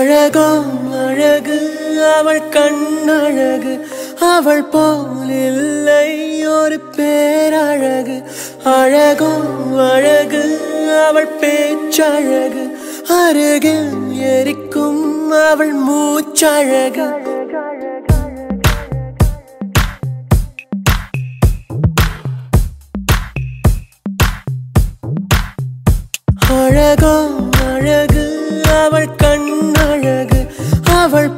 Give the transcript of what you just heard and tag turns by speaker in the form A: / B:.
A: அழகோ அழகு அவள் கண்ணழகு அவள் போல் இல்லை ஒரு பேரழகு அழகோ அழகு அவள் பேச்சழகு அருகில் எரிக்கும் அவள் மூச்சழகு அழகோ அழகு அவள் கண்ணழகு அவள்